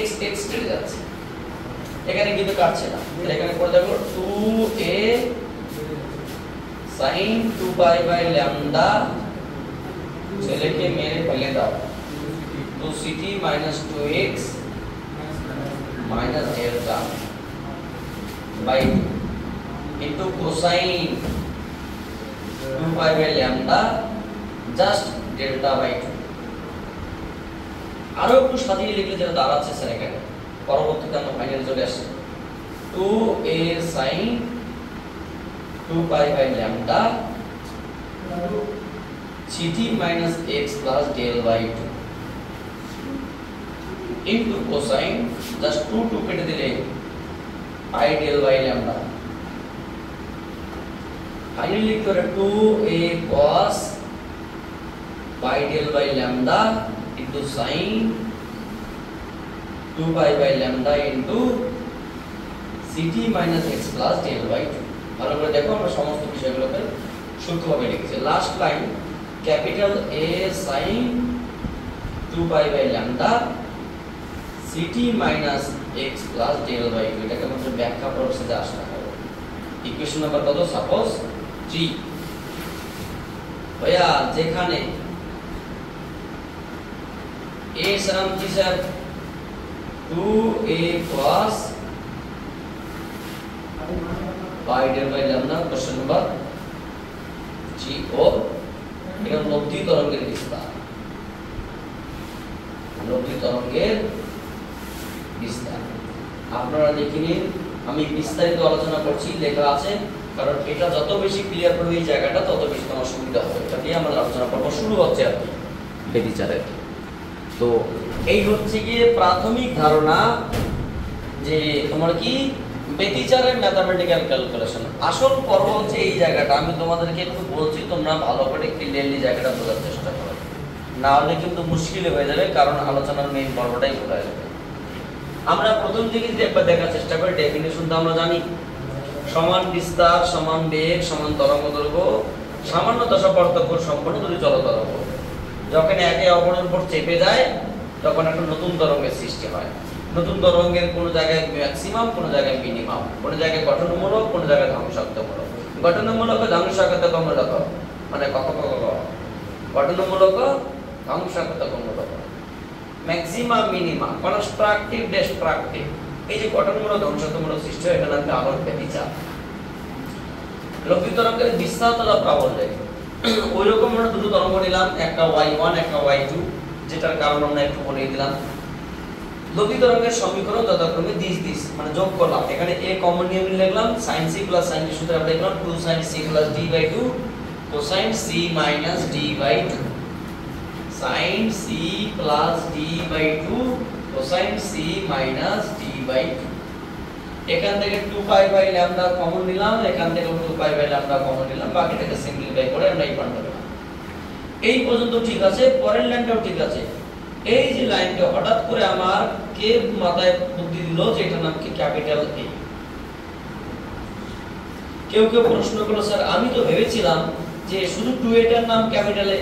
x x কেটে যাচ্ছে, এখানে কিন্তু কাটছে না, এখানে করে দেখো 2a sin 2 pi by lambda, ছেলেকে মেরে ফেলে দাও, 2ct minus 2x minus delta by 2 into cosine 2 pi by lambda just delta by 2। আরো একটু সাজিয়ে লিখলে যেটা দাঁড়াচ্ছে স্যার এখানে, পরবর্তীতে আমরা ফাইনালে চলে আসছি, 2a sin 2 pi by lambda ct minus x plus del by 2 into cosine, just 2 কেটে দিলে i del by lambda, finally লিখতে পারে 2a cos pi del by lambda into sin 2 pi by lambda into ct minus x plus del by 2। ভালো করে দেখো, আমরা সমস্ত বিষয়গুলোকে সূক্ষ্মভাবে লিখেছি। Last line capital A sin 2 pi by lambda ct minus x plus del by 2, এটাকে আমরা ব্যাখ্যা প্রসেসে আসতে হবে। ইকুয়েশন নাম্বার কত? সাপোজ 3। ভাইয়া যেখানে a সমান কি sir 2a cos pi del by lambda, question number 3 ও এটা লব্ধি তরঙ্গের বিস্তার, লব্ধি তরঙ্গের বিস্তার। আপনারা দেখে নিন, আমি বিস্তারিত আলোচনা করছি, লেখা আছে, কারণ এটা যত বেশি ক্লিয়ার করবে এই জায়গাটা তত বেশি তোমার সুবিধা হবে। এটা নিয়ে আমরা আলোচনা করবো, শুরু হচ্ছে আর কি বেদিচারের। তো এই হচ্ছে গিয়ে প্রাথমিক ধারণা যে তোমার কি বেদিচারের ম্যাথমেটিক্যাল ক্যালকুলেশন। আসল পর্ব হচ্ছে এই জায়গাটা, আমি তোমাদেরকে একটু বলছি, তোমরা ভালো করে ক্লিয়ারলি জায়গাটা বোঝার চেষ্টা করো, না হলে কিন্তু মুশকিল হয়ে যাবে, কারণ আলোচনার মেইন পর্বটাই ভুলে যাবে। আমরা প্রথম থেকে দেখার চেষ্টা করি, ডেফিনেশন তো আমরা জানি, সমান বিস্তার সমান বেগ সমান তরঙ্গ দৈর্ঘ্য সামান্য দশা পার্থক্য সম্পন্ন দুটি চলতরঙ্গ যখন একে অপরের উপর চেপে যায় তখন একটা নতুন তরঙ্গের সৃষ্টি হয়। নতুন তরঙ্গের কোনো জায়গায় ম্যাক্সিমাম, কোনো জায়গায় মিনিমাম, কোনো জায়গায় গঠনমূলক, কোনো জায়গায় ধ্বংসাত্মক। গঠনমূলক ধ্বংসাত্মক মানে গঠনমূলক ধ্বংসাত্মক, ম্যাক্সিমাম মিনিমাম, কনস্ট্রাকটিভ ডিস্ট্রাকটিভ। এই যে গঠনমূলক ধ্বংসাত্মক সৃষ্টি হয়, এটা নামে আলোর বেদিচার। লব্ধি তরঙ্গের বিস্তারতলা প্রাবল্যে ওই রকম আমরা দুটো তরঙ্গ নিলাম, একটা y1 একটা y2, যেটার কারণ আমরা একটু বলে দিলাম। লব্ধি তরঙ্গের সমীকরণ যথাক্রমে দিস মানে যোগ করলাম, এখানে a কমন নিয়ে লিখলাম sin c plus sin d, সূত্রে আমরা লিখলাম 2 sin c plus d by 2 cosine c minus d by 2, sin c plus d by 2 cosine c minus d by 2। এখান থেকে 2 pi by lambda কমন নিলাম, এখান থেকে 2 pi by lambda কমন নিলাম, বাকিটাকে simplify করে আমরা এই পাল্টা পেলাম। এই পর্যন্ত ঠিক আছে, পরের লাইনটাও ঠিক আছে। এই যে লাইনটা হঠাৎ করে আমার কে মাথায় বুদ্ধি দিল যে এটার নাম কি ক্যাপিটাল A। কেউ কেউ প্রশ্ন করলো, স্যার আমি তো ভেবেছিলাম যে শুধু 2 এটার নাম ক্যাপিটাল A।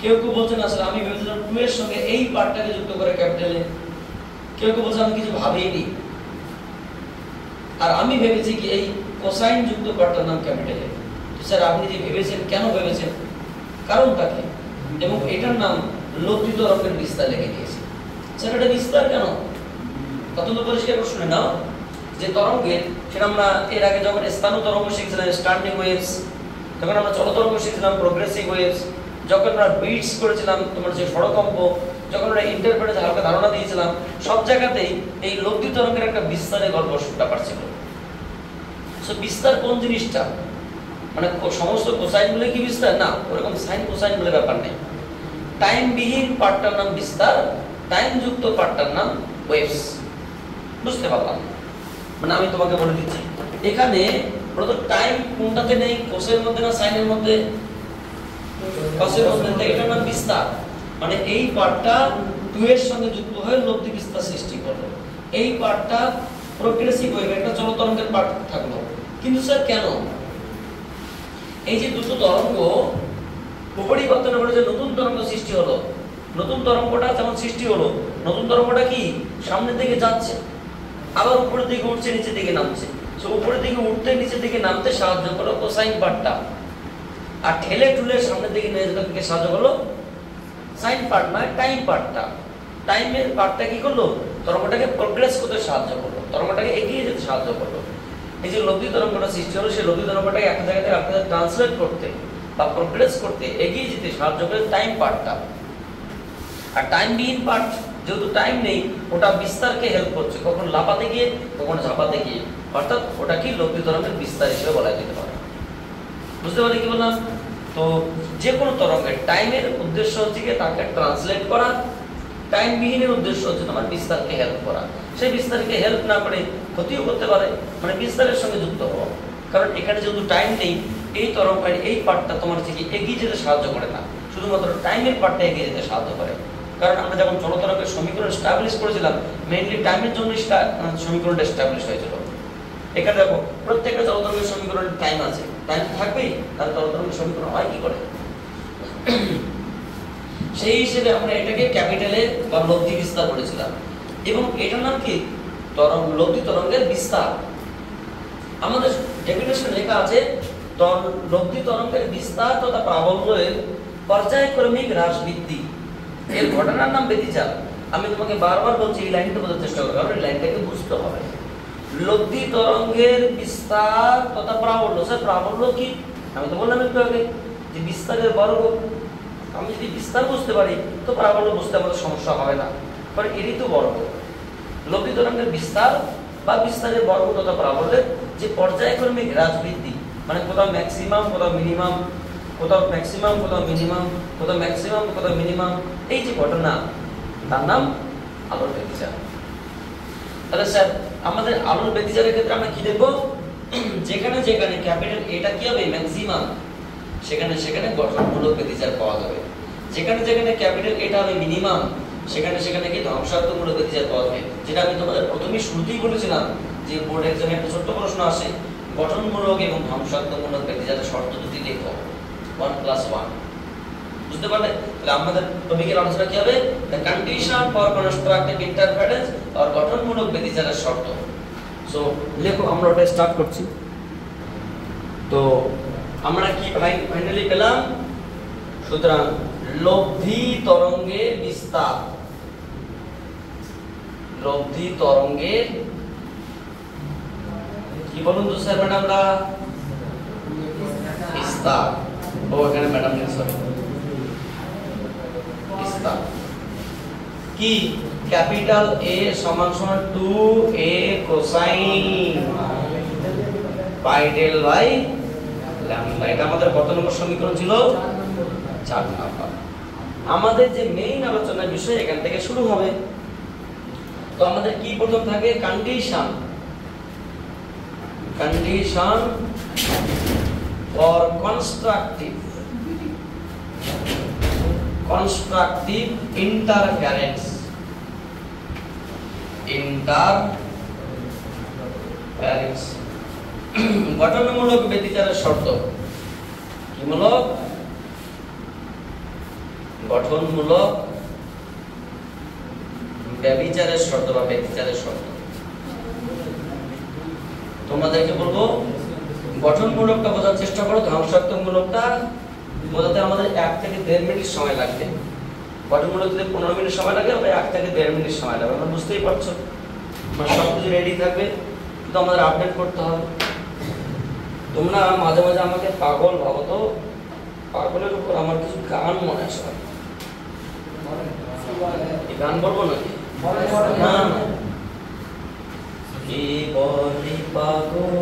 কেউ কেউ বলছেন না স্যার আমি ভেবেছিলাম 2 এর সঙ্গে এই পার্টটাকে যুক্ত করে ক্যাপিটাল A। কেউ কেউ বলছে আমি কিছু ভাবিনি, আর আমি ভেবেছি কি এই কোসাইন যুক্ত পার্টটার নাম ক্যাপিটাল A। তো স্যার আপনি যে ভেবেছেন, কেন ভেবেছেন, কারণটা কি? এবং এটার নাম লব্ধি তরঙ্গের বিস্তার লিখে দিয়েছি। স্যার এটা বিস্তার কেন? অত্যন্ত পরিষ্কার শুনে নাও যে তরঙ্গের, সেটা আমরা এর আগে যখন স্থান তরঙ্গ শিখছিলাম স্ট্যান্ডিং ওয়েভস, যখন আমরা চল তরঙ্গ শিখছিলাম প্রগ্রেসিভ ওয়েভস, যখন আমরা বিটস করেছিলাম তোমার যে ষড়কম্প, যখন আমরা ইন্টারপ্রেটে হালকা ধারণা দিয়েছিলাম, সব জায়গাতেই এই লব্ধি তরঙ্গের একটা বিস্তারের গল্প ব্যাপার ছিল। সো বিস্তার কোন জিনিসটা, মানে সমস্ত কোসাইন বলে কি বিস্তার না, ওরকম সাইন কোসাইন বলে ব্যাপার নেই। টাইম বিহীন পার্টটার নাম বিস্তার, টাইম যুক্ত পার্টটার নাম ওয়েভস। বুঝতে পারলাম? মানে আমি তোমাকে বলে দিচ্ছি, এখানে প্রথম টাইম কোনটাতে নেই, কোসের মধ্যে না সাইনের মধ্যে? কোসের মধ্যে। এটার নাম বিস্তার, মানে এই পার্টটা 2 এর সঙ্গে যুক্ত হয়ে লব্ধি বিস্তার সৃষ্টি করলো। এই পার্টটা প্রগ্রেসিভ ওয়েভ, একটা চল তরঙ্গের পার্ট থাকলো। কিন্তু স্যার কেন? এই যে দুটো তরঙ্গ পরিবর্তন করে যে নতুন তরঙ্গ সৃষ্টি হলো, নতুন তরঙ্গটা যেমন সৃষ্টি হলো, নতুন তরঙ্গটা কি সামনের দিকে যাচ্ছে, আবার উপরের দিকে উঠছে, নিচের দিকে নামছে। সো উপরের দিকে উঠতে নিচের দিকে নামতে সাহায্য করলো কোসাইন পার্টটা, আর ঠেলে ঠুলে সামনের দিকে নিয়ে যেতে সাহায্য করলো সাইন পার্ট, মানে টাইম পার্টটা। টাইমের পার্টটা কি করলো? তরঙ্গটাকে প্রোগ্রেস করতে সাহায্য করলো, তরঙ্গটাকে এগিয়ে যেতে সাহায্য করলো। এই যে লব্ধি তরঙ্গটা সৃষ্টি হলো, সেই লব্ধি তরঙ্গটাকে একটা জায়গা থেকে আরেকটা জায়গায় ট্রান্সলেট করতে বা প্রোগ্রেস করতে, এগিয়ে যেতে সাহায্য করে টাইম পার্টটা। আর টাইম বিহীন পার্ট, যেহেতু টাইম নেই, ওটা বিস্তারকে হেল্প করছে, কখন লাফাতে গিয়ে কখন ঝাঁপাতে গিয়ে, অর্থাৎ ওটা কি লব্ধি তরঙ্গের বিস্তার হিসেবে বলা যেতে পারে। বুঝতে পারি কি বললাম? তো যে কোনো তরঙ্গের টাইমের উদ্দেশ্য হচ্ছে কি তাকে ট্রান্সলেট করা টাইম বিহীনের উদ্দেশ্য হচ্ছে তোমার বিস্তারকে হেল্প করা। সেই বিস্তারকে হেল্প না করে ক্ষতিও করতে পারে, মানে বিস্তারের সঙ্গে যুক্ত হওয়া। কারণ এখানে যেহেতু টাইম নেই, এই তরঙ্গের এই পার্টটা তোমার থেকে এগিয়ে যেতে সাহায্য করে না, শুধুমাত্র টাইমের পার্টটা এগিয়ে যেতে সাহায্য করে। কারণ আমরা যখন জলতরঙ্গের সমীকরণ স্টাবলিশ করেছিলাম, মেইনলি টাইমের জন্য সমীকরণটা স্টাবলিশ হয়েছিল। এখানে দেখো প্রত্যেকটা জলতরঙ্গের সমীকরণের টাইম আছে, টাইম থাকবেই, তাহলে জলতরঙ্গের সমীকরণ হয় কি করে? সেই হিসেবে আমরা এটাকে ক্যাপিটালে বা লব্ধি বিস্তার করেছিলাম, এবং এটার নাম কি? লব্ধি তরঙ্গের বিস্তার। আমাদের ডেফিনেশন লেখা আছে লব্ধি তরঙ্গের বিস্তার তথা প্রাবল্যের পর্যায়ক্রমিক হ্রাস বৃদ্ধি। এর ঘটনার নাম ব্যতিচার। আমি তোমাকে বারবার বলছি এই লাইনটা বোঝার চেষ্টা করো, কারণ এই লাইনটাকে বুঝতে হবে। লব্ধি তরঙ্গের বিস্তার তথা প্রাবল্য। স্যার প্রাবল্য কি? আমি তো বললাম একটু আগে যে বিস্তারের বর্গ। আমি যদি বিস্তার বুঝতে পারি তো প্রাবল্য বুঝতে আমাদের সমস্যা হবে না, কারণ এরই তো বর্গ। লব্ধি তরঙ্গের বিস্তার বা বিস্তারের বর্গ তথা প্রাবল্যের যে পর্যায়ক্রমিক হ্রাস বৃদ্ধি, মানে কোথাও ম্যাক্সিমাম, কোথাও মিনিমাম, কোথাও ম্যাক্সিমাম, কোথাও মিনিমাম, কোথাও ম্যাক্সিমাম, কোথাও মিনিমাম, এই যে ঘটনা, তার নাম আলোর ব্যতিচার। তাহলে স্যার আমাদের আলোর ব্যতিচারের ক্ষেত্রে আমরা কি দেখব? যেখানে যেখানে ক্যাপিটাল এটা কি হবে? ম্যাক্সিমাম, সেখানে সেখানে গঠনমূলক ব্যতিচার পাওয়া যাবে। যেখানে যেখানে ক্যাপিটাল এটা হবে মিনিমাম, সেখানে সেখানে কি ধ্বংসাত্মকমূলক ব্যতিচার পাওয়া যাবে। যেটা আমি তোমাদের প্রথমেই শুরুতেই বলেছিলাম যে বোর্ড এক্সামে একটা ছোট্ট প্রশ্ন আসে, গঠনমূলক এবং ধ্বংসাত্মকমূলক ব্যতিচারের শর্ত দুটি লেখো, 1+1। বুঝতে পারলে? তাহলে আমাদের টপিকের আলোচনা কি হবে? The condition for constructive interference আর গঠনমূলক ব্যতিচারের শর্ত। সো লেখো, আমরা ওটা স্টার্ট করছি। তো আমরা কি ফাইনালি পেলাম? সুতরাং লব্ধি তরঙ্গের বিস্তার, লব্ধি তরঙ্গের কি বলুন তো স্যার ম্যাডামরা? বিস্তার। ও এখানে ম্যাডাম নেই, সরি, বিস্তার কি? ক্যাপিটাল A সমান সমান 2a cosine pi del by lambda. এটা আমাদের কত নম্বর সমীকরণ ছিল? 4 নম্বর। আমাদের যে মেইন আলোচনার বিষয় এখান থেকে শুরু হবে। তো আমাদের কি প্রথম থাকে? Condition, condition for constructive interference, interference গঠনমূলক ব্যতিচারের শর্ত। কি মূলক? গঠনমূলক ব্যতিচারের শর্ত বা ব্যতিচারের শর্ত। তোমাদেরকে বলবো গঠনমূলকটা বোঝার চেষ্টা করো, ধ্বংসাত্মকমূলকটা বোঝাতে আমাদের 1 থেকে 1.5 মিনিট সময় লাগবে। গঠনমূলক যদি 15 মিনিট সময় লাগে, আমরা 1 থেকে 1.5 মিনিট সময় লাগবে। আমরা বুঝতেই পারছো, আমার সব কিছু রেডি থাকবে, কিন্তু আমাদের আপডেট করতে হবে। তোমরা মাঝে মাঝে আমাকে পাগল ভাবো, তো পাগলের উপর আমার কিছু গান মনে আসে। গান বলবো নাকি? না, কি বলি পাগল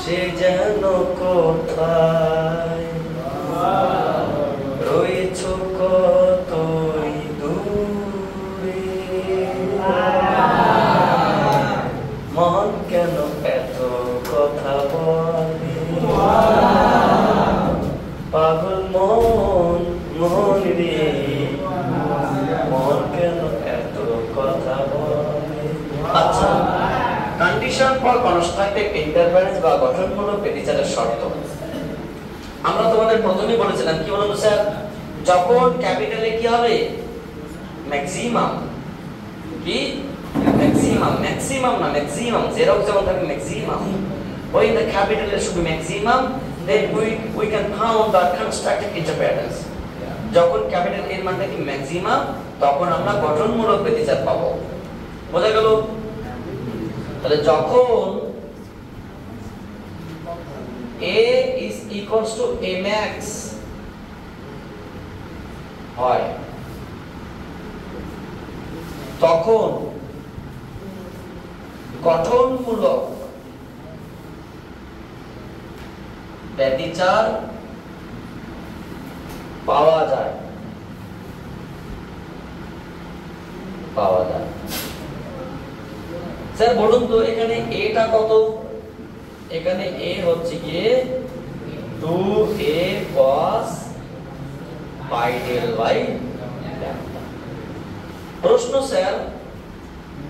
সে যেন কোথায় রয়েছ কতই দূরে, মন কেন এত কথা বলে, পাগল মন, মন রে মন কেন এত কথা বলে। আচ্ছা, কন্ডিশন ফর কনস্ট্রাকটিভ ইন্টারফারেন্স বা গঠনমূলক ব্যতিচারের শর্ত। আমরা তোমাদের প্রথমেই বলেছিলাম কি বলতো স্যার? যখন ক্যাপিটালে কি হবে? ম্যাক্সিমাম। কি? ম্যাক্সিমাম, ম্যাক্সিমাম না ম্যাক্সিমাম, জেরক্স যেমন থাকে maximum, when the capital is should be maximum, then we can found the constructive interference. যখন ক্যাপিটাল এর মানটা কি ম্যাক্সিমাম, তখন আমরা গঠনমূলক ব্যতিচার পাবো। বোঝা গেল? তাহলে যখন a is equals to a max হয়, তখন গঠনমূলক ব্যতিচার পাওয়া যায়। স্যার বলুন তো এখানে এটা কত? এখানে a হচ্ছে কি 2a cos pi del y lambda। প্রশ্ন স্যার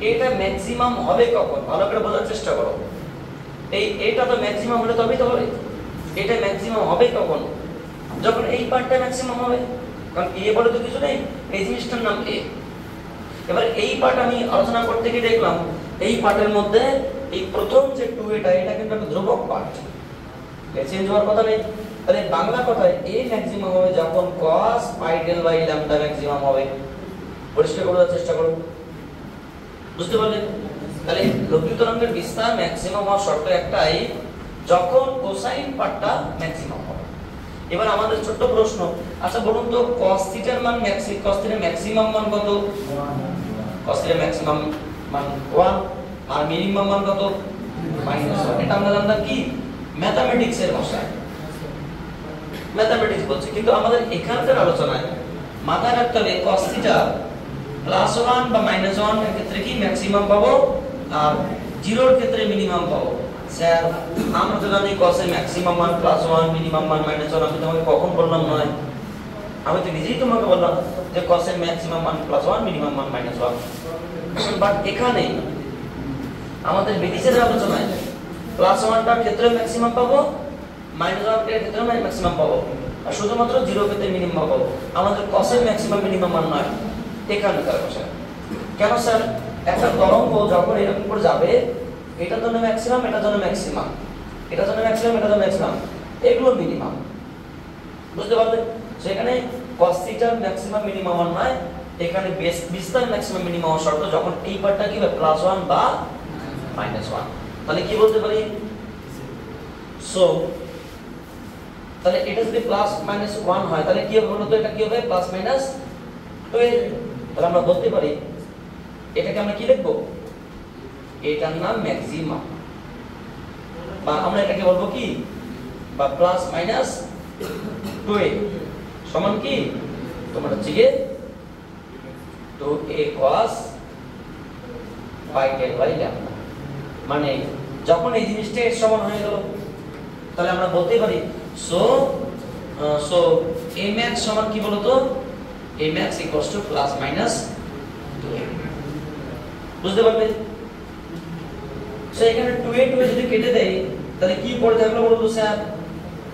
এটা ম্যাক্সিমাম হবে কখন? ভালো করে বোঝার চেষ্টা করো। এটা তো ম্যাক্সিমাম হলে তবেই তো হবে। এটা ম্যাক্সিমাম হবে কখন? যখন এই পার্টটা ম্যাক্সিমাম হবে। কারণ a বলে তো কিছু নেই, এই জিনিসটার নাম a। এবার এই পার্ট আমি আলোচনা করতে গিয়ে দেখলাম এই পার্টের মধ্যে এই প্রথম যে 2 এটা কিন্তু একটা ধ্রুবক পার্ট, এ চেঞ্জ হওয়ার কথা নেই। তাহলে বাংলা কথায় a ম্যাক্সিমাম হবে যখন cos pi del y lambda maximum হবে। পরিষ্কার করার চেষ্টা করুন, বুঝতে পারলেন? তাহলে লব্ধি তরঙ্গের বিস্তার ম্যাক্সিমাম হওয়ার শর্ত একটাই, যখন কোসাইন পার্টটা ম্যাক্সিমাম হবে। এবার আমাদের ছোট্ট প্রশ্ন, আচ্ছা বলুন তো cos থিটার মান cos থিটার ম্যাক্সিমাম মান কত? cos থিটার ম্যাক্সিমাম মান 1 আর মিনিমাম মান কত? -1। এটা আমরা জানতাম কি ম্যাথমেটিক্স এর ভাষায়, ম্যাথমেটিক্স বলছে। কিন্তু আমাদের এখানকার আলোচনায় মাথায় রাখতে হবে cos থিটা +1 বা -1 এর ক্ষেত্রে কি ম্যাক্সিমাম পাবো আর 0 এর ক্ষেত্রে মিনিমাম পাবো। স্যার আমরা তো জানি cos এর ম্যাক্সিমাম মান +1, মিনিমাম মান -1। আমি তোমাকে কখন বললাম? নয়, আমি তো নিজেই তোমাকে বললাম যে cos এর ম্যাক্সিমাম মান +1, মিনিমাম মান -1। বাট এখানে আমাদের বেদিসের আলোচনায় +1 টার ক্ষেত্রে ম্যাক্সিমাম পাবো, -1 এর ক্ষেত্রে ম্যাক্সিমাম পাবো, আর শুধুমাত্র 0 এর ক্ষেত্রে মিনিমাম পাবো। আমাদের cos এর ম্যাক্সিমাম মিনিমাম মান নয় এখানকার ভাষা। কেন স্যার? একটা তরঙ্গ যখন এরকম করে যাবে, এটার জন্য ম্যাক্সিমাম, এটার জন্য ম্যাক্সিমাম, এটার জন্য ম্যাক্সিমাম, এটার জন্য ম্যাক্সিমাম, এগুলো মিনিমাম। বুঝতে পারলেন? সেখানে cos থিটার ম্যাক্সিমাম মিনিমাম মান নয়, এখানে বিস্তার ম্যাক্সিমাম মিনিমাম শর্ত যখন এই পার্টটা কি হবে +1 বা -1। তাহলে কি বলতে পারি? সো তাহলে এটা যদি +-1 হয় তাহলে কি হবে বলতো? এটা কি হবে +-12। তাহলে আমরা বলতে পারি এটাকে আমরা কি লিখব? এটার নাম ম্যাক্সিমাম, বা আমরা এটাকে বলবো কি, বা +-12 সমান কি তোমার হচ্ছে কি 2a cos pi del y lambda। মানে যখন এই জিনিসটা এর সমান হয়ে গেল তাহলে আমরা বলতে পারি সো a max সমান কি বলতো? a max +-2a। বুঝতে পারলে? সো এখানে 2a যদি কেটে দেই তাহলে কি পড়ে থাকলো বলতো sir?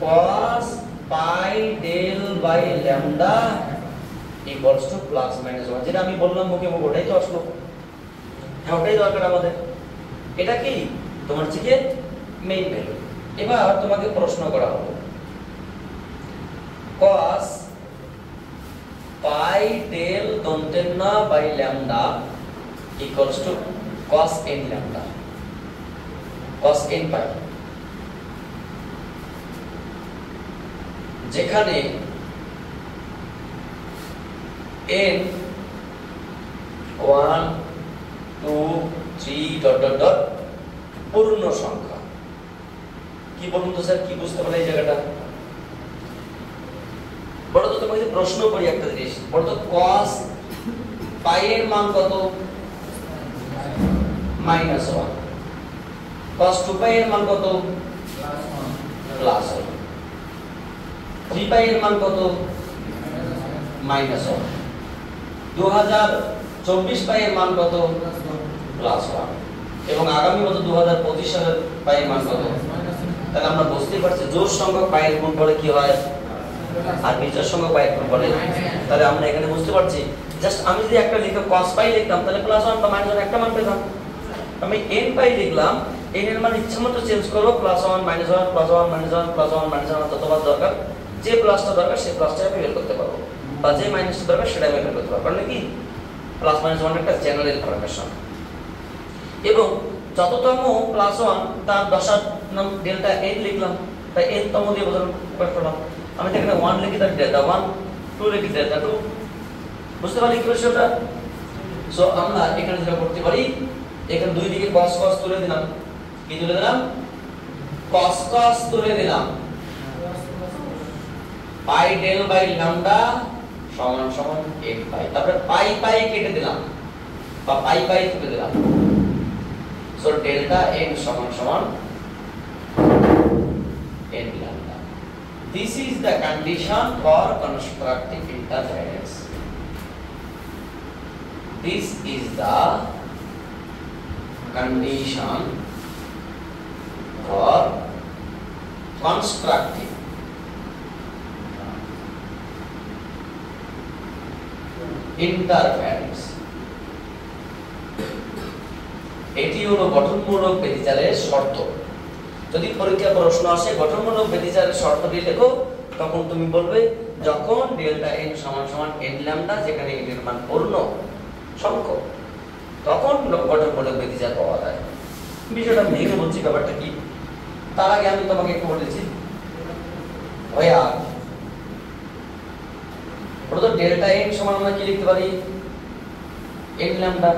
cos pi del y lambda +-1, যেটা আমি বললাম মুখে মুখে ওটাই তো আসলো। হ্যাঁ ওটাই দরকার আমাদের। এটা কি তোমার থেকে মেইন ভ্যালু। এবার তোমাকে প্রশ্ন করা হলো cos pi del দন্তের না by lambda cos n lambda, cos n pi, যেখানে n 1 2 3 পূর্ণ সংখ্যা। কি বলুন তো স্যার, কি বুঝতে পারলে এই জায়গাটা? বড় তো তোমাকে প্রশ্ন করি একটা জিনিস, বড় তো cos pi এর মান কত? -1। cos 2 এর মান কত? +1। 3 এর মান কত? -1। 2024 এর মান কত? +1। এবং আগামী বছর 2025 সালের এর মান কত? তাহলে আমরা বুঝতে পারছি জোড় সংখ্যক এর গুণফলে কি হয় আর বিজোড় সংখ্যক এর গুণফলে। তাহলে আমরা এখানে বুঝতে পারছি জাস্ট আমি যদি একটা লিখে cos pi লিখতাম তাহলে +1 বা -1 একটা মান পেতাম। আমি n pi লিখলাম, n এর মান ইচ্ছামতো চেঞ্জ করব, +1 -1 +1 -1 +1 -1 যতবার দরকার, যে প্লাসটা দরকার সেই প্লাসটা আমি বের করতে পারবো, বা যে মাইনাসটা দরকার সেটা আমি বের করতে পারবো। কারণ কি +-1 একটা জেনারেল ফরমেশন। এবং যততম +1 তার দশার নাম ডেল্টা n লিখলাম, তাই n তম দিয়ে বোঝানো করলাম। আমি এখানে 1 লিখি তার ডেল্টা 1, 2 লিখি ডেল্টা 2। বুঝতে পারলি কি বিষয়টা? সো আমরা এখানে যেটা করতে পারি, এখানে দুই দিকে cos cos তুলে দিলাম, কি তুলে দিলাম? cos cos তুলে দিলাম, pi del by lambda সমান সমান n pi। তারপরে pi pi কেটে দিলাম বা pi pi তুলে দিলাম। So delta n সমান সমান n lambda. This is the condition for constructive interference. This is the condition for constructive interference. এটি হলো গঠনমূলক ব্যতিচারের শর্ত। যদি পরীক্ষা প্রশ্ন আসে গঠনমূলক ব্যতিচারের শর্তটি লেখো, তখন তুমি বলবে যখন ডেল্টা n সমান সমান n ল্যাম্ডা, যেখানে n এর মান পূর্ণ সংখ্যক, তখন গঠনমূলক ব্যতিচার পাওয়া যায়। বিষয়টা ভেঙে বলছি ব্যাপারটা কি। তার আগে আমি তোমাকে একটু বলেছি ভাইয়া, প্রথম ডেল্টা n সমান আমরা কি লিখতে পারি? n lambda.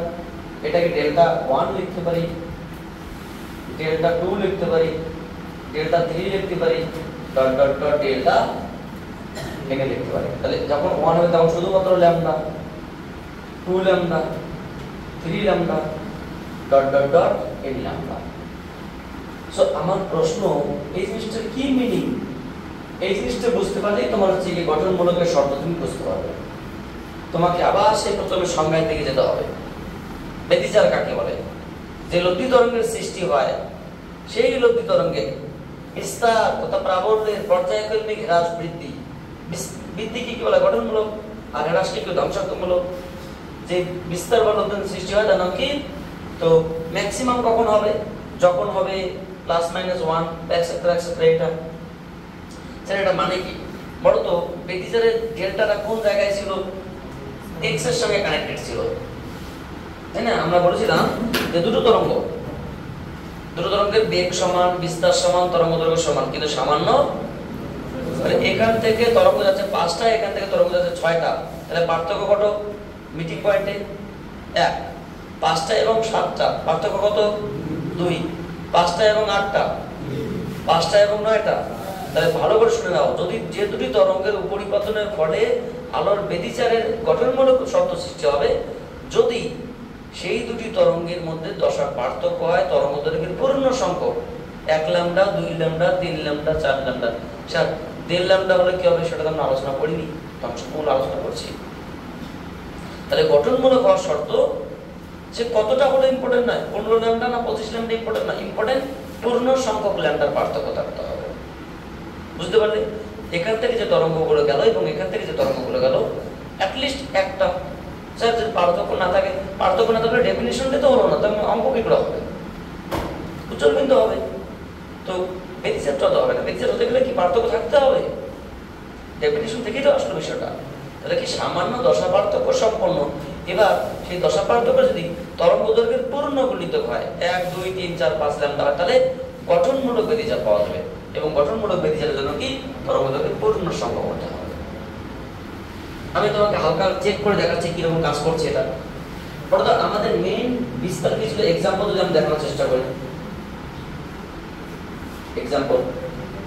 এটাকে ডেল্টা 1 লিখতে পারি, ডেল্টা 2 লিখতে পারি, ডেল্টা 3 লিখতে পারি, dot dot dot delta n লিখতে পারি। তাহলে যখন 1 হবে তখন শুধুমাত্র lambda, 2 lambda, 3 lambda, dot dot dot n lambda. So আমার প্রশ্ন, এই জিনিসটার কি মিনিং? এই জিনিসটা বুঝতে পারলেই তোমার হচ্ছে কি গঠনমূলকের শর্ত তুমি বুঝতে পারবে। তোমাকে আবার সেই প্রথমে সংজ্ঞার দিকে যেতে হবে। ব্যতিচার কাকে বলে? যে লব্ধি তরঙ্গের সৃষ্টি হয়, সেই লব্ধি তরঙ্গে বিস্তার তথা প্রাবল্যের পর্যায়ক্রমিক হ্রাস বৃদ্ধি। বৃদ্ধি কি বলে? গঠনমূলক। আর হ্রাসকে কি ধ্বংসাত্মকমূলক? যে বিস্তার বা লব্ধির সৃষ্টি হয় তার নাম কি? তো ম্যাক্সিমাম কখন হবে? যখন হবে প্লাস মাইনাস 1 এটসেট্রা এটসেট্রা। এটা মানে কি? বড় তো ব্যতিচারের ডেল্টাটা কোন জায়গায় ছিল? এক্স এর সঙ্গে কানেক্টেড ছিল, তাই না? আমরা বলেছিলাম যে দুটো তরঙ্গের বেগ সমান, বিস্তার সমান, তরঙ্গ দৈর্ঘ্য সমান, কিন্তু সামান্য এখান থেকে তরঙ্গ যাচ্ছে 5টা, এখান থেকে তরঙ্গ যাচ্ছে 6টা। তাহলে পার্থক্য কত? মিটিং পয়েন্টে 1। 5টা এবং 7টা পার্থক্য কত? 2। 5টা এবং 8টা, 5টা এবং 9টা। তাহলে ভালো করে শুনে নাও, যদি যে দুটি তরঙ্গের উপরিপতনের ফলে আলোর ব্যতিচারের গঠনমূলক শর্ত সৃষ্টি হবে, যদি সেই দুটি তরঙ্গের মধ্যে দশার পার্থক্য হয় তরঙ্গ দৈর্ঘ্যের পূর্ণ সংখ্যক, 1 lambda, 2 lambda, 3 lambda, 4 lambda. 1.5 lambda হলে কি হবে সেটা আমরা আলোচনা করিনি, ধ্বংসমূল আলোচনা করছি। তাহলে গঠনমূলক হওয়ার শর্ত সে কতটা হলে ইম্পর্টেন্ট নয়, 15 ল্যাম্ডা না 25 ল্যাম্ডা ইম্পর্টেন্ট না, ইম্পর্টেন্ট পূর্ণ সংখ্যক ল্যাম্ডার পার্থক্য থাকতে হবে। বুঝতে পারলে? এখান থেকে যে তরঙ্গগুলো গেল এবং এখান থেকে যে তরঙ্গগুলো গেল, অ্যাটলিস্ট একটা। স্যার যদি পার্থক্য না থাকে, পার্থক্য না থাকলে ডেফিনিশনটা তো হলো না, তাহলে অঙ্ক কি করে হবে? উজ্জ্বল বিন্দু হবে। তো ব্যতিচারটা তো হবে না। ব্যতিচার হতে গেলে কি পার্থক্য থাকতে হবে? ডেফিনিশন থেকেই তো আসলো বিষয়টা। তাহলে কি সামান্য দশা পার্থক্য সম্পন্ন। এবার সেই দশা পার্থক্য যদি তরঙ্গ দৈর্ঘ্যের পূর্ণ গুণিতক হয়, 1, 2, 3, 4, 5 ল্যাম্ডা হয়, তাহলে গঠনমূলক ব্যতিচার পাওয়া যাবে। এবং গঠনমূলক ব্যতিচারের জন্য কি তরঙ্গ দৈর্ঘ্যের পূর্ণ সংখ্যক হতে হবে। আমি তোমাকে হালকা চেক করে দেখাচ্ছি কিরকম কাজ করছে এটা। অর্থাৎ আমাদের মেইন বিস্তার কি ছিল, এক্সাম্পল যদি আমি দেখানোর চেষ্টা করি। এক্সাম্পল,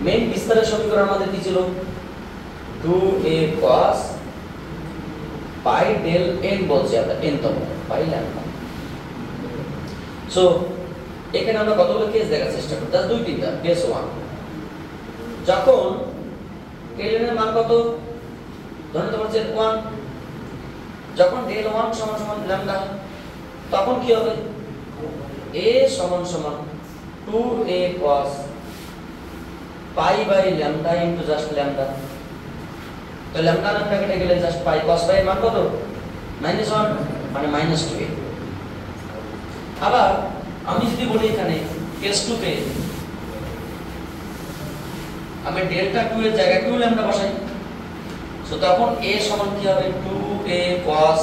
মেইন বিস্তারের সমীকরণ আমাদের কি ছিল? 2a cos pi del n বলছি আমরা, n তম পাই ল্যাম্ডা। সো এখানে আমরা কতগুলো কেস দেখার চেষ্টা করি, জাস্ট 2-3টা। কেস 1, যখন del n এর মান কত? ধরে তোমার হচ্ছে 1। যখন del 1 সমান সমান ল্যাম্ডা, তখন কি হবে? a সমান সমান 2a cos pi by lambda into just lambda। তো ল্যাম্ডা ল্যাম্ডা কেটে গেলে জাস্ট পাই, cos পাই এর মান কত? -1 মানে -2a। আবার আমি যদি বলি এখানে কেস 2 তে আমি ডেল্টা 2 এর জায়গায় 2 ল্যাম্ডা বসাই, সো তখন a সমান কি হবে? 2a cos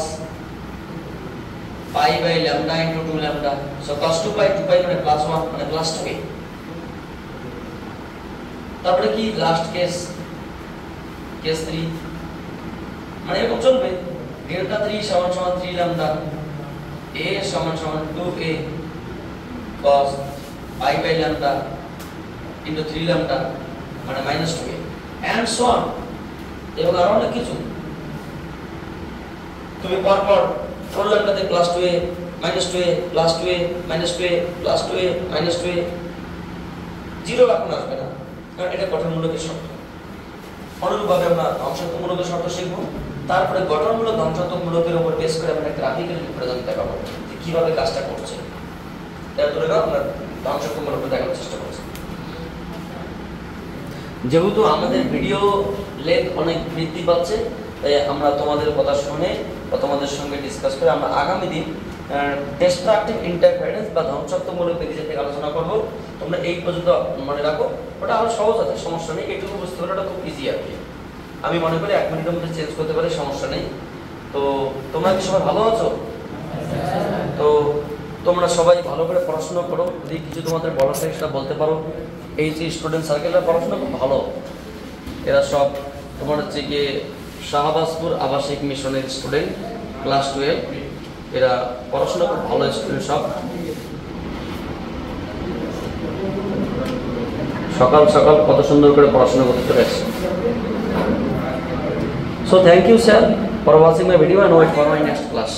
pi by lambda into 2 lambda। So cos 2 pi 2 pi মানে +1 মানে +2a। তারপরে কি লাস্ট কেস, কেস 3, মানে এরকম চলবে। ডেল্টা 3 সমান সমান 3 ল্যাম্ডা, a সমান সমান 2a cos pi by lambda into 3 lambda মানে -2a and so on। এবং আরো অনেক কিছু। তুমি পরপর 4 ল্যাম্ডাতে +2a -2a + 2a -2a + 2a -2a 0 এখন আসবে না, কারণ এটা গঠনমূলকের শর্ত। অনুরূপভাবে আমরা ধ্বংসাত্মকমূলকের শর্ত শিখব, তারপরে গঠনমূলক ধ্বংসাত্মকমূলকের উপর বেস করে আমরা গ্রাফিক্যাল রিপ্রেজেন্ট দেখাবো যে কিভাবে কাজটা করছে। এটা ধরে নাও আমরা ধ্বংসাত্মকমূলক দেখানোর চেষ্টা করছি। যেহেতু আমাদের ভিডিও লেন্থ অনেক বৃদ্ধি পাচ্ছে, তাই আমরা তোমাদের কথা শুনে বা তোমাদের সঙ্গে ডিসকাস করে আমরা আগামী দিন ডিস্ট্রাকটিভ ইন্টারফারেন্স বা ধ্বংসাত্মকমূলক বিধি থেকে আলোচনা করব। তোমরা এই পর্যন্ত মনে রাখো, ওটা আরো সহজ আছে, সমস্যা নেই, এটুকু বুঝতে পারলে ওটা খুব ইজি আর কি। আমি মনে করি 1 মিনিটের মধ্যে চেঞ্জ করতে পারি, সমস্যা নেই। তো তোমরা কি সবাই ভালো আছো? তো তোমরা সবাই ভালো করে পড়াশোনা করো, যদি কিছু তোমাদের বলার থাকে সেটা বলতে পারো। এই যে স্টুডেন্ট সার্কেলটা পড়াশোনা খুব ভালো, এরা সব তোমার হচ্ছে গিয়ে শাহবাজপুর আবাসিক মিশনের স্টুডেন্ট, ক্লাস 12, এরা পড়াশোনা খুব ভালো স্টুডেন্ট সব। সকাল সকাল কত সুন্দর করে পড়াশোনা করতে চলে আসছে। So thank you sir for watching my video and wait for my next class.